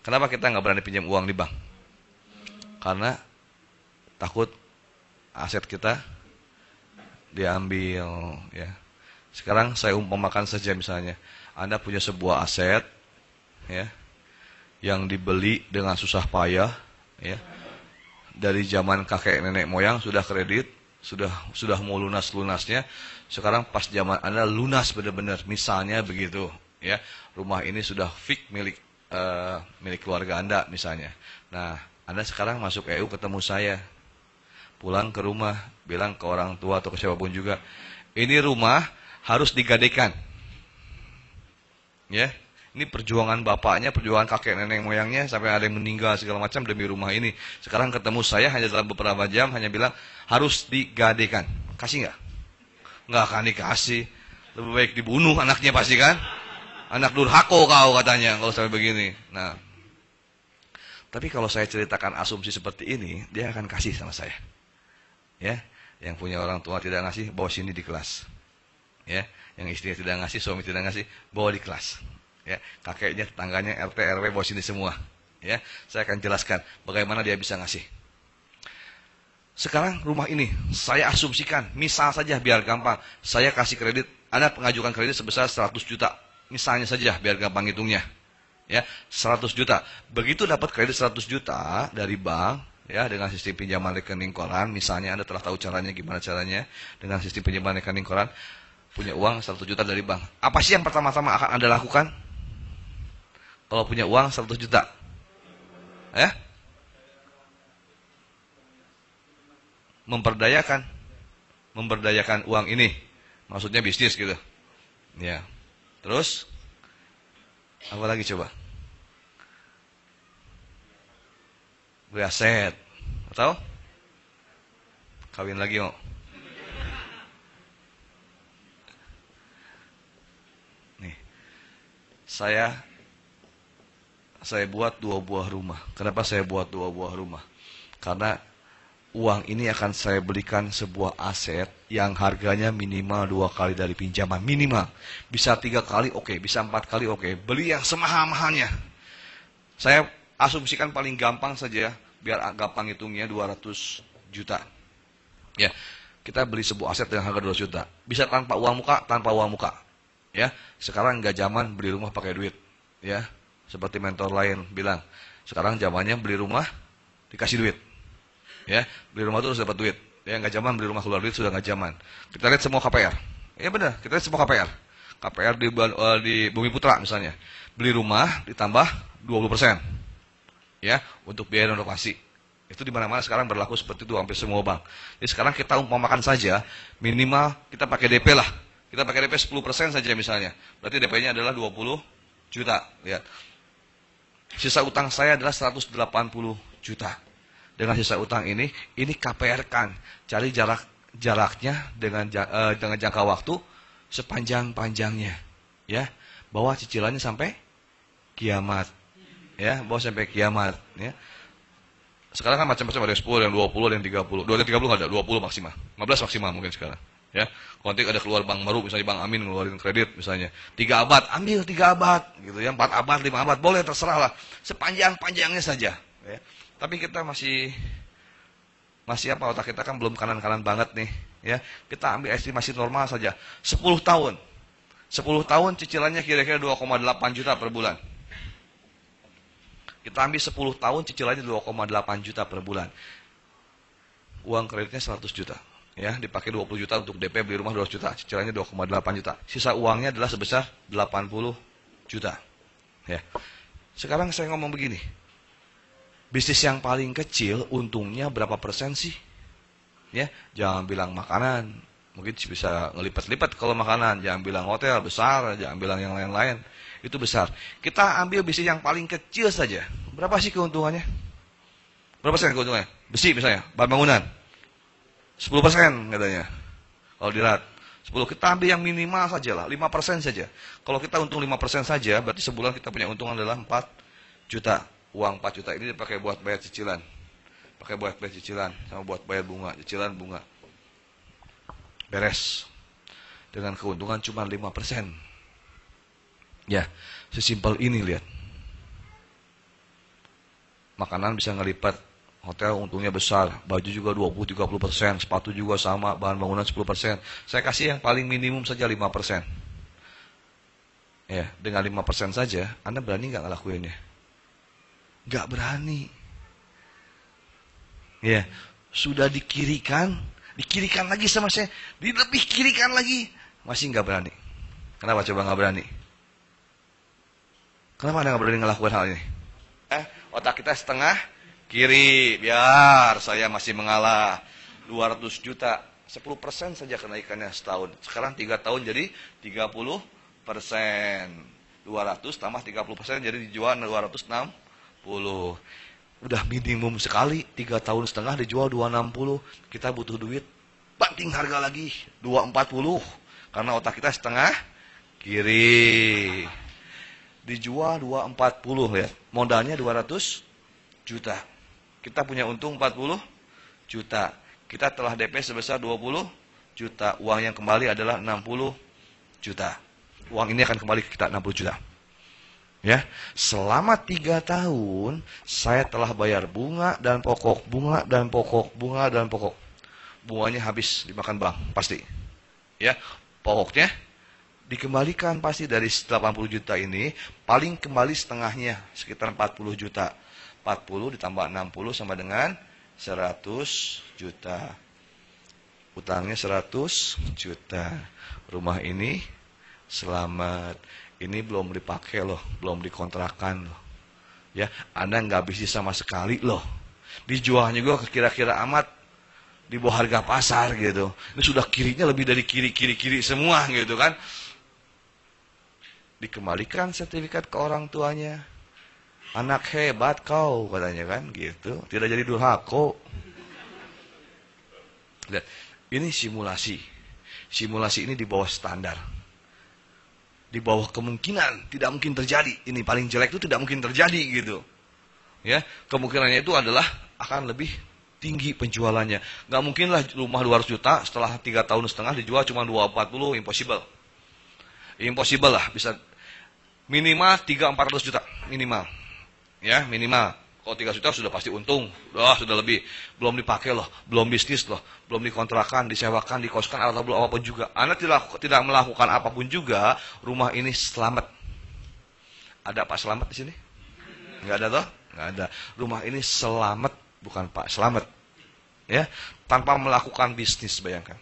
Kenapa kita nggak berani pinjam uang di bank? Karena takut aset kita diambil, ya. Sekarang saya umpamakan saja misalnya, Anda punya sebuah aset, ya, yang dibeli dengan susah payah, ya, dari zaman kakek nenek moyang sudah kredit, sudah mau lunas-lunasnya. Sekarang pas zaman Anda lunas benar-benar, misalnya begitu, ya, rumah ini sudah fix milik keluarga Anda misalnya. Nah, Anda sekarang masuk EU ketemu saya, pulang ke rumah, bilang ke orang tua atau ke siapapun juga, ini rumah harus digadaikan, ya. Ini perjuangan bapaknya, perjuangan kakek nenek moyangnya, sampai ada yang meninggal segala macam demi rumah ini. Sekarang ketemu saya hanya dalam beberapa jam, hanya bilang harus digadaikan. Kasih nggak? Nggak akan dikasih. Lebih baik dibunuh anaknya pasti kan? Anak durhako kau katanya kalau sampai begini. Nah, tapi kalau saya ceritakan asumsi seperti ini, dia akan kasih sama saya. Ya, yang punya orang tua tidak ngasih, bawa sini di kelas. Ya, yang istrinya tidak ngasih, suami tidak ngasih, bawa di kelas. Ya, kakeknya, tetangganya, RT, RW, bawa sini semua. Ya, saya akan jelaskan bagaimana dia bisa ngasih. Sekarang rumah ini, saya asumsikan, misal saja biar gampang, saya kasih kredit, Anda pengajukan kredit sebesar 100 juta. Misalnya saja, biar gampang hitungnya. Ya, 100 juta. Begitu dapat kredit 100 juta dari bank, ya, dengan sistem pinjaman rekening koran, misalnya Anda telah tahu caranya, gimana caranya, dengan sistem pinjaman rekening koran, punya uang 100 juta dari bank. Apa sih yang pertama-tama akan Anda lakukan? Kalau punya uang 100 juta. Ya? Memberdayakan uang ini. Maksudnya bisnis gitu. Ya. Terus apa lagi coba? Beli aset. Atau kawin lagi mau? Nih. Saya buat 2 buah rumah. Kenapa saya buat 2 buah rumah? Karena uang ini akan saya belikan sebuah aset yang harganya minimal 2 kali dari pinjaman. Minimal. Bisa 3 kali oke, bisa 4 kali oke. Beli yang semahal-mahalnya. Saya asumsikan paling gampang saja, biar gampang hitungnya 200 juta. Ya, kita beli sebuah aset dengan harga 200 juta. Bisa tanpa uang muka, tanpa uang muka. Ya, sekarang nggak zaman beli rumah pakai duit. Ya, seperti mentor lain bilang, sekarang zamannya beli rumah dikasih duit. Ya, beli rumah itu harus dapat duit. Ya, nggak zaman beli rumah keluar duit, sudah nggak zaman. Kita lihat semua KPR. Ya benar, kita lihat semua KPR. KPR di Bumi Putra misalnya. Beli rumah ditambah 20%. Ya, untuk biaya renovasi. Itu di mana-mana sekarang berlaku seperti itu hampir semua bank. Jadi sekarang kita umpamakan saja, minimal kita pakai DP lah. Kita pakai DP 10% saja misalnya. Berarti DP-nya adalah 20 juta. Lihat. Sisa utang saya adalah 180 juta. Dengan sisa utang ini KPR kan. Cari jaraknya dengan jangka waktu sepanjang-panjangnya. Ya, bawa cicilannya sampai kiamat. Ya, bawa sampai kiamat. Ya. Sekarang kan macam-macam, ada yang 10, yang 20, ada yang 30. 30 nggak ada, 20 maksimal. 15 maksimal mungkin sekarang. Ya, kalau nanti ada keluar bank baru, misalnya Bank Amin ngeluarin kredit, misalnya 3 abad, ambil 3 abad, gitu ya, 4 abad, 5 abad, boleh terserah lah, sepanjang-panjangnya saja. Ya. Tapi kita masih apa, otak kita kan belum kanan-kanan banget nih, ya. Kita ambil estimasi normal saja, 10 tahun, 10 tahun cicilannya kira-kira 2,8 juta per bulan. Kita ambil 10 tahun cicilannya 2,8 juta per bulan. Uang kreditnya 100 juta. Ya, dipakai 20 juta untuk DP beli rumah 200 juta, cicilannya 2,8 juta. Sisa uangnya adalah sebesar 80 juta. Ya. Sekarang saya ngomong begini. Bisnis yang paling kecil untungnya berapa persen sih? Ya, jangan bilang makanan. Mungkin bisa ngelipat-lipat kalau makanan, jangan bilang hotel besar, jangan bilang yang lain-lain. Itu besar. Kita ambil bisnis yang paling kecil saja. Berapa sih keuntungannya? Berapa persen keuntungannya? Besi misalnya, bahan bangunan. 10% katanya. Kalau dilihat 10, kita ambil yang minimal saja lah, 5% saja. Kalau kita untung 5% saja, berarti sebulan kita punya untung adalah 4 juta. Uang 4 juta ini dipakai buat bayar cicilan. Pakai buat bayar cicilan, sama buat bayar bunga, cicilan bunga. Beres. Dengan keuntungan cuma 5%. Ya, sesimpel ini lihat. Makanan bisa ngelipat, hotel untungnya besar, baju juga 20-30%, sepatu juga sama, bahan bangunan 10%. Saya kasih yang paling minimum saja 5%. Ya, dengan 5% saja, Anda berani nggak ngelakuinnya? Nggak berani. Ya, sudah dikirikan lagi sama saya, lebih kirikan lagi, masih nggak berani. Kenapa coba nggak berani? Kenapa Anda nggak berani ngelakuin hal ini? Otak kita setengah kiri, biar saya masih mengalah. 200 juta, 10% saja kenaikannya setahun. Sekarang 3 tahun jadi 30%. 200 tambah 30% jadi dijual 260. Udah minimum sekali, 3 tahun setengah dijual 260. Kita butuh duit, banting harga lagi 240. Karena otak kita setengah kiri. Dijual 240 ya. Modalnya 200 juta. Kita punya untung 40 juta. Kita telah DP sebesar 20 juta. Uang yang kembali adalah 60 juta. Uang ini akan kembali ke kita 60 juta. Ya, selama 3 tahun saya telah bayar bunga dan pokok, bunga dan pokok, bunga dan pokok. Bunganya habis dimakan bank, pasti. Ya, pokoknya dikembalikan pasti dari 80 juta ini, paling kembali setengahnya, sekitar 40 juta. 40 ditambah 60 sama dengan 100 juta. Utangnya 100 juta. Rumah ini selamat. Ini belum dipakai loh, belum dikontrakan loh. Ya, Anda nggak habis sama sekali loh. Dijualnya juga kira-kira amat di bawah harga pasar gitu. Ini sudah kirinya lebih dari kiri semua gitu kan. Dikembalikan sertifikat ke orang tuanya. Anak hebat kau katanya kan gitu. Tidak jadi durhaka. Lihat, ini simulasi. Simulasi ini di bawah standar. Di bawah kemungkinan, tidak mungkin terjadi. Ini paling jelek itu tidak mungkin terjadi gitu. Ya, kemungkinannya itu adalah akan lebih tinggi penjualannya. Nggak mungkin lah rumah 200 juta setelah 3 tahun setengah dijual cuma 240, impossible. Impossible lah, bisa minimal 300-400 juta minimal. Ya, minimal. Kalau 3 juta sudah pasti untung. Sudah lebih. Belum dipakai loh, belum bisnis loh, belum dikontrakan, disewakan, dikoskan, atau belum apapun juga. Anda tidak melakukan apapun juga, rumah ini selamat. Ada Pak Selamat di sini? Enggak ada toh? Enggak ada. Rumah ini selamat, bukan Pak Selamat. Ya, tanpa melakukan bisnis, bayangkan.